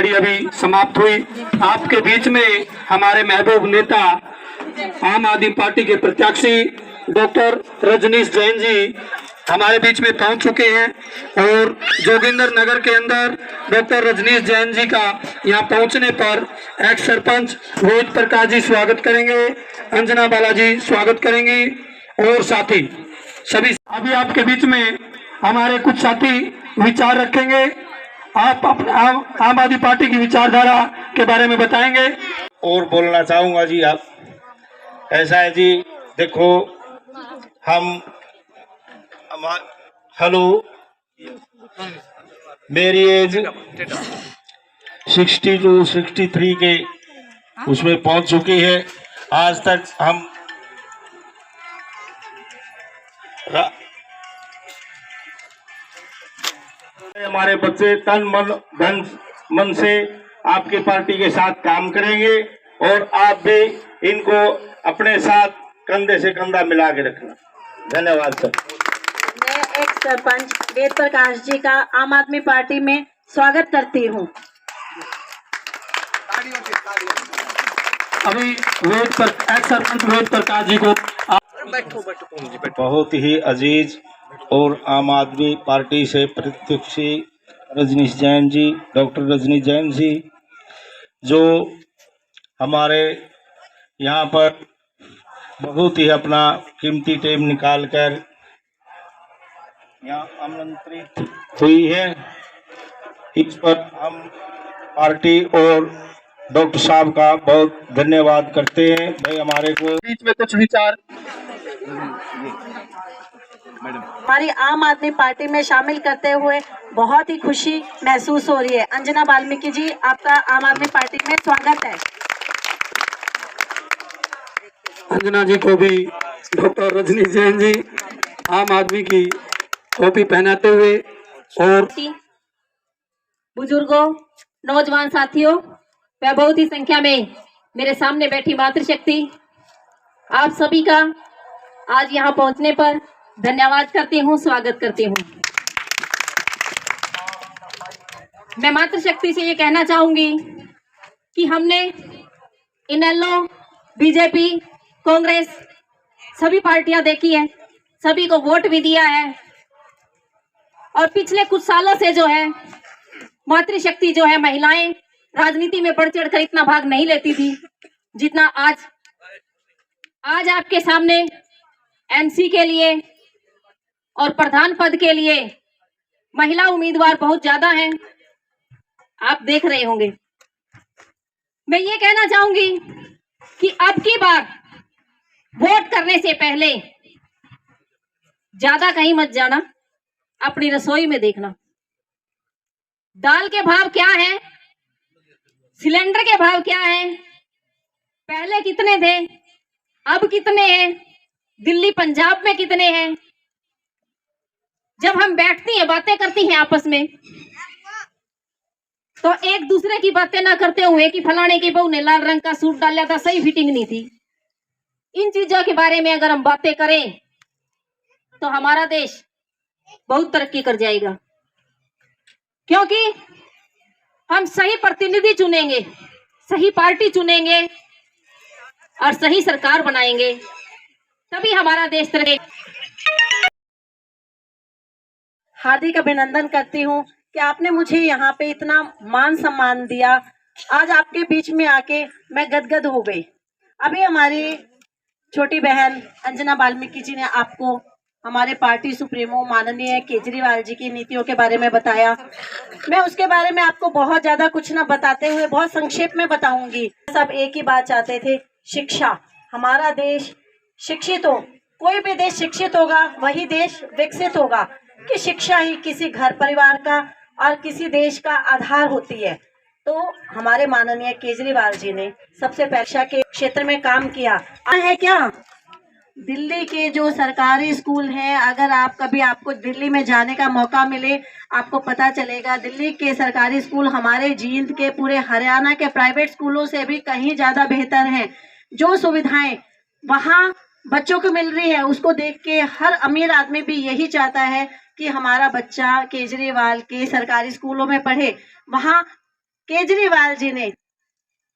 गाड़ी अभी समाप्त हुई। आपके बीच में हमारे महबूब नेता आम आदमी पार्टी के प्रत्याशी डॉक्टर रजनीश जैन जी हमारे बीच में पहुंच चुके हैं और जोगिंदर नगर के अंदर डॉक्टर रजनीश जैन जी का यहां पहुंचने पर एक्स सरपंच रोहित प्रकाश जी स्वागत करेंगे, अंजना बालाजी स्वागत करेंगी और साथी सभी। अभी आपके बीच में हमारे कुछ साथी विचार रखेंगे। आप अपने आम आदमी पार्टी की विचारधारा के बारे में बताएंगे। और बोलना चाहूँगा जी, आप ऐसा है जी, देखो हम हेलो, मेरी एज 62 63 के उसमें पहुंच चुकी है। आज तक हम हमारे बच्चे तन मन धन मन से आपकी पार्टी के साथ काम करेंगे और आप भी इनको अपने साथ कंधे से कंधा मिला के रखना। धन्यवाद सर। मैं एक सरपंच वेद प्रकाश जी का आम आदमी पार्टी में स्वागत करती हूँ। अभी एक्स सरपंच वेद प्रकाश जी को बहुत ही अजीज और आम आदमी पार्टी से प्रत्याशी रजनीश जैन जी, डॉक्टर रजनीश जैन जी, जो हमारे यहाँ पर बहुत ही अपना कीमती टाइम निकाल कर यहाँ आमंत्रित हुई है। इस पर हम पार्टी और डॉक्टर साहब का बहुत धन्यवाद करते हैं। भाई हमारे को बीच में कुछ विचार हमारी आम आदमी पार्टी में शामिल करते हुए बहुत ही खुशी महसूस हो रही है। अंजना वाल्मीकि जी, आपका आम आदमी पार्टी में स्वागत है। अंजना जी को भी डॉक्टर रजनीश जैन जी आम आदमी की टोपी पहनाते हुए और बुजुर्गों, नौजवान साथियों व बहुत ही संख्या में मेरे सामने बैठी मातृशक्ति, आप सभी का आज यहाँ पहुँचने पर धन्यवाद करती हूँ, स्वागत करती हूँ। मैं मातृशक्ति से ये कहना चाहूंगी कि हमने इनेलो, बीजेपी, कांग्रेस सभी पार्टियां देखी है, सभी को वोट भी दिया है और पिछले कुछ सालों से जो है मातृशक्ति जो है महिलाएं राजनीति में बढ़ चढ़कर इतना भाग नहीं लेती थी जितना आज आपके सामने एमसी के लिए और प्रधान पद के लिए महिला उम्मीदवार बहुत ज्यादा हैं, आप देख रहे होंगे। मैं ये कहना चाहूंगी कि अब की बार वोट करने से पहले ज्यादा कहीं मत जाना, अपनी रसोई में देखना दाल के भाव क्या है, सिलेंडर के भाव क्या है, पहले कितने थे, अब कितने हैं, दिल्ली पंजाब में कितने हैं। जब हम बैठती हैं, बातें करती हैं आपस में, तो एक दूसरे की बातें ना करते हुए कि फलाने की बहू ने लाल रंग का सूट डाला था, सही फिटिंग नहीं थी, इन चीजों के बारे में अगर हम बातें करें तो हमारा देश बहुत तरक्की कर जाएगा, क्योंकि हम सही प्रतिनिधि चुनेंगे, सही पार्टी चुनेंगे और सही सरकार बनाएंगे, तभी हमारा देश तरक्की। हार्दिक अभिनंदन करती हूँ कि आपने मुझे यहाँ पे इतना मान सम्मान दिया। आज आपके बीच में आके मैं गदगद हो गई। अभी हमारी छोटी बहन अंजना वाल्मीकि जी ने आपको हमारे पार्टी सुप्रीमो माननीय केजरीवाल जी की नीतियों के बारे में बताया। मैं उसके बारे में आपको बहुत ज्यादा कुछ ना बताते हुए बहुत संक्षेप में बताऊंगी। सब एक ही बात चाहते थे, शिक्षा। हमारा देश शिक्षित हो, कोई भी देश शिक्षित होगा वही देश विकसित होगा, कि शिक्षा ही किसी घर परिवार का और किसी देश का आधार होती है। तो हमारे माननीय केजरीवाल जी ने सबसे परीक्षा के क्षेत्र में काम किया है। क्या दिल्ली के जो सरकारी स्कूल हैं, अगर आप कभी आपको दिल्ली में जाने का मौका मिले, आपको पता चलेगा दिल्ली के सरकारी स्कूल हमारे जींद के, पूरे हरियाणा के प्राइवेट स्कूलों से भी कहीं ज्यादा बेहतर हैं। जो सुविधाएं वहाँ बच्चों को मिल रही है, उसको देख के हर अमीर आदमी भी यही चाहता है कि हमारा बच्चा केजरीवाल के सरकारी स्कूलों में पढ़े। वहाँ केजरीवाल जी ने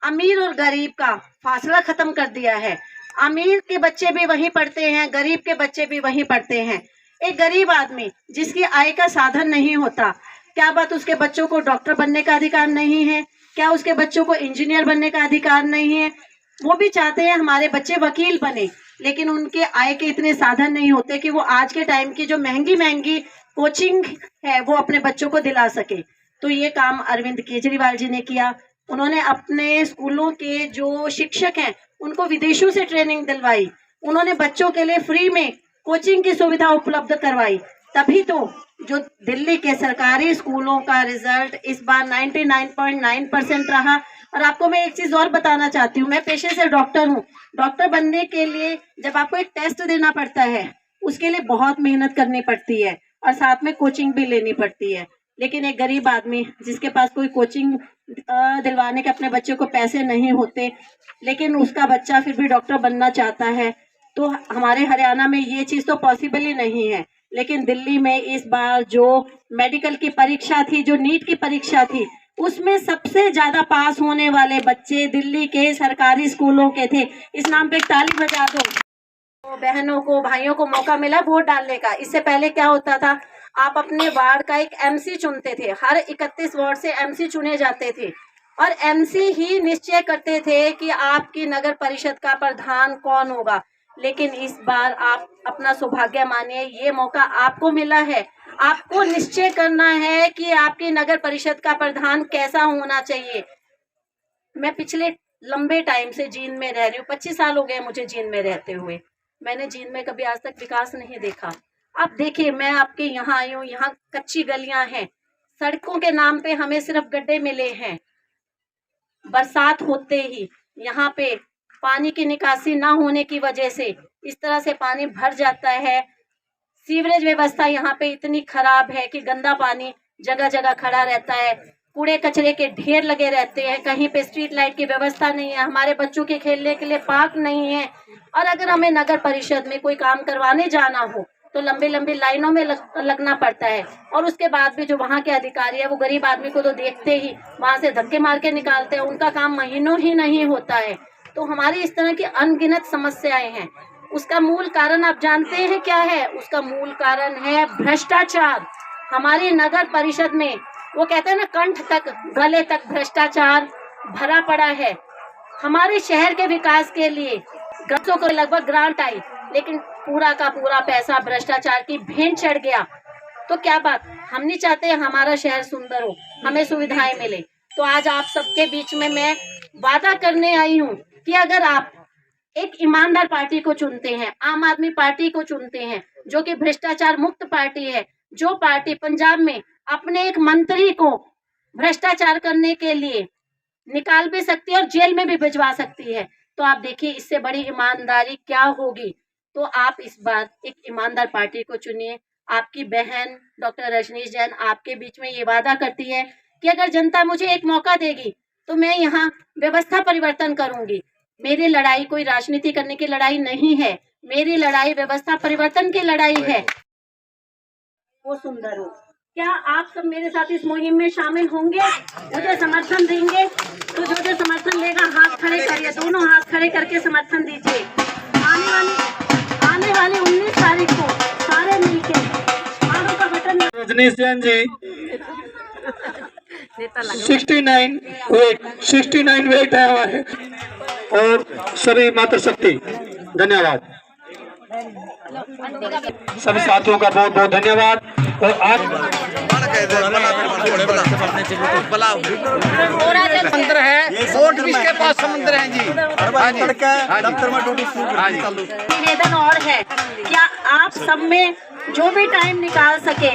अमीर और गरीब का फासला खत्म कर दिया है। अमीर के बच्चे भी वहीं पढ़ते हैं, गरीब के बच्चे भी वहीं पढ़ते हैं। एक गरीब आदमी जिसकी आय का साधन नहीं होता, क्या बात उसके बच्चों को डॉक्टर बनने का अधिकार नहीं है? क्या उसके बच्चों को इंजीनियर बनने का अधिकार नहीं है? वो भी चाहते हैं हमारे बच्चे वकील बने, लेकिन उनके आय के इतने साधन नहीं होते कि वो आज के टाइम की जो महंगी महंगी कोचिंग है वो अपने बच्चों को दिला सके। तो ये काम अरविंद केजरीवाल जी ने किया। उन्होंने अपने स्कूलों के जो शिक्षक हैं उनको विदेशों से ट्रेनिंग दिलवाई। उन्होंने बच्चों के लिए फ्री में कोचिंग की सुविधा उपलब्ध करवाई। तभी तो जो दिल्ली के सरकारी स्कूलों का रिजल्ट इस बार 99.9% रहा। और आपको मैं एक चीज और बताना चाहती हूँ, मैं पेशे से डॉक्टर हूँ। डॉक्टर बनने के लिए जब आपको एक टेस्ट देना पड़ता है, उसके लिए बहुत मेहनत करनी पड़ती है और साथ में कोचिंग भी लेनी पड़ती है। लेकिन एक गरीब आदमी जिसके पास कोई कोचिंग दिलवाने के अपने बच्चों को पैसे नहीं होते, लेकिन उसका बच्चा फिर भी डॉक्टर बनना चाहता है, तो हमारे हरियाणा में ये चीज तो पॉसिबल ही नहीं है। लेकिन दिल्ली में इस बार जो मेडिकल की परीक्षा थी, जो नीट की परीक्षा थी, उसमें सबसे ज्यादा पास होने वाले बच्चे दिल्ली के सरकारी स्कूलों के थे। इस नाम पे एक ताली बजा दो। तो बहनों को, भाइयों को मौका मिला वोट डालने का। इससे पहले क्या होता था, आप अपने वार्ड का एक एमसी चुनते थे। हर 31 वार्ड से एमसी चुने जाते थे और एमसी ही निश्चय करते थे कि आपकी नगर परिषद का प्रधान कौन होगा। लेकिन इस बार आप अपना सौभाग्य मानिए, ये मौका आपको मिला है। आपको निश्चय करना है कि आपकी नगर परिषद का प्रधान कैसा होना चाहिए। मैं पिछले लंबे टाइम से जींद में रह रही हूँ, 25 साल हो गए मुझे जींद में रहते हुए। मैंने जींद में कभी आज तक विकास नहीं देखा। आप देखिए, मैं आपके यहाँ आई हूँ, यहाँ कच्ची गलियां हैं, सड़कों के नाम पे हमें सिर्फ गड्ढे मिले हैं। बरसात होते ही यहाँ पे पानी की निकासी ना होने की वजह से इस तरह से पानी भर जाता है। सीवरेज व्यवस्था यहाँ पे इतनी खराब है कि गंदा पानी जगह जगह खड़ा रहता है। कूड़े कचरे के ढेर लगे रहते हैं। कहीं पे स्ट्रीट लाइट की व्यवस्था नहीं है। हमारे बच्चों के खेलने के लिए पार्क नहीं है। और अगर हमें नगर परिषद में कोई काम करवाने जाना हो तो लंबी लंबी लाइनों में लगना पड़ता है। और उसके बाद भी जो वहाँ के अधिकारी है वो गरीब आदमी को तो देखते ही वहाँ से धक्के मार के निकालते हैं। उनका काम महीनों ही नहीं होता है। तो हमारी इस तरह की अनगिनत समस्याएं हैं। उसका मूल कारण आप जानते हैं क्या है? उसका मूल कारण है भ्रष्टाचार। हमारी नगर परिषद में वो कहते हैं ना, कंठ तक गले तक भ्रष्टाचार भरा पड़ा है। हमारे शहर के विकास के लिए ग्रांटों को लगभग ग्रांट आई, लेकिन पूरा का पूरा पैसा भ्रष्टाचार की भेंट चढ़ गया। तो क्या बात, हम नहीं चाहते हमारा शहर सुंदर हो, हमें सुविधाएं मिले। तो आज आप सबके बीच में मैं वादा करने आई हूँ कि अगर आप एक ईमानदार पार्टी को चुनते हैं, आम आदमी पार्टी को चुनते हैं, जो कि भ्रष्टाचार मुक्त पार्टी है, जो पार्टी पंजाब में अपने एक मंत्री को भ्रष्टाचार करने के लिए निकाल भी सकती है और जेल में भी भिजवा सकती है, तो आप देखिए इससे बड़ी ईमानदारी क्या होगी। तो आप इस बार एक ईमानदार पार्टी को चुनिए। आपकी बहन डॉक्टर रजनीश जैन आपके बीच में ये वादा करती है कि अगर जनता मुझे एक मौका देगी तो मैं यहाँ व्यवस्था परिवर्तन करूंगी। मेरी लड़ाई कोई राजनीति करने की लड़ाई नहीं है, मेरी लड़ाई व्यवस्था परिवर्तन की लड़ाई है। वो सुंदर हो। क्या आप सब मेरे साथ इस मुहिम में शामिल होंगे? मुझे समर्थन देंगे? तो जो समर्थन लेगा हाथ खड़े करिए, दोनों हाथ खड़े करके समर्थन दीजिए। आने वाली 19 तारीख को सारे मिलके आगे का बटन। रजनीश जैन जी 69 वेट है हमारे, और सभी मातृशक्ति धन्यवाद। सभी साथियों का बहुत बहुत धन्यवाद। और आज समुद्र है, वोट भी इसके पास समुद्र है जी। निवेदन और है, क्या आप सब में जो भी टाइम निकाल सके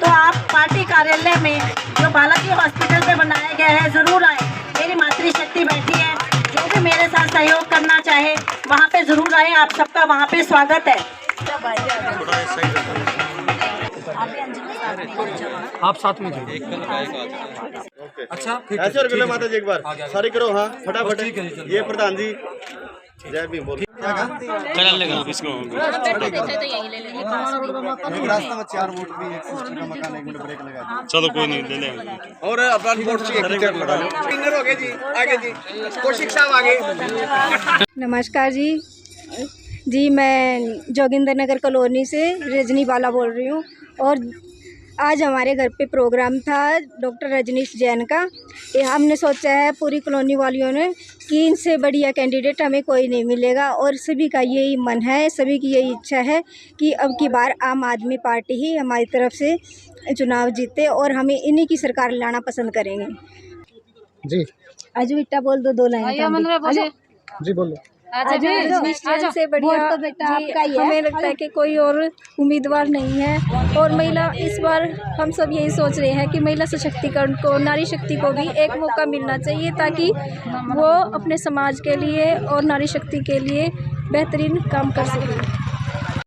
तो आप पार्टी कार्यालय में जो बालाजी हॉस्पिटल पे बनाया गया है जरूर आए। मेरी मातृशक्ति बैठी है, जो भी मेरे साथ सहयोग करना चाहे वहाँ पे जरूर आए। आप सबका वहाँ पे स्वागत है। आप साथ में अच्छा ऐसे और माता जी एक बार सारी करो। हाँ फटाफट। ये प्रधान जी जय भीम बोल। चलो कोई नहीं, ले लेंगे। और अपना वोट चाहिए विनर हो गए जी। आगे जी कौशिक साहब आगे। नमस्कार जी। जी मैं जोगिंदर नगर कॉलोनी से रजनी बाला बोल रही हूँ और आज हमारे घर पे प्रोग्राम था डॉक्टर रजनीश जैन का। ये हमने सोचा है पूरी कॉलोनी वालियों ने कि इनसे बढ़िया कैंडिडेट हमें कोई नहीं मिलेगा और सभी का यही मन है, सभी की यही इच्छा है कि अब की बार आम आदमी पार्टी ही हमारी तरफ से चुनाव जीते और हमें इन्हीं की सरकार लाना पसंद करेंगे जी। आज बेटा बोल दो लाइन जी बोलो। रजनीश जैन से बढ़िया हमें लगता है कि कोई और उम्मीदवार नहीं है और महिला इस बार हम सब यही सोच रहे हैं कि महिला सशक्तिकरण को, नारी शक्ति को भी एक मौका मिलना चाहिए ताकि वो अपने समाज के लिए और नारी शक्ति के लिए बेहतरीन काम कर सके।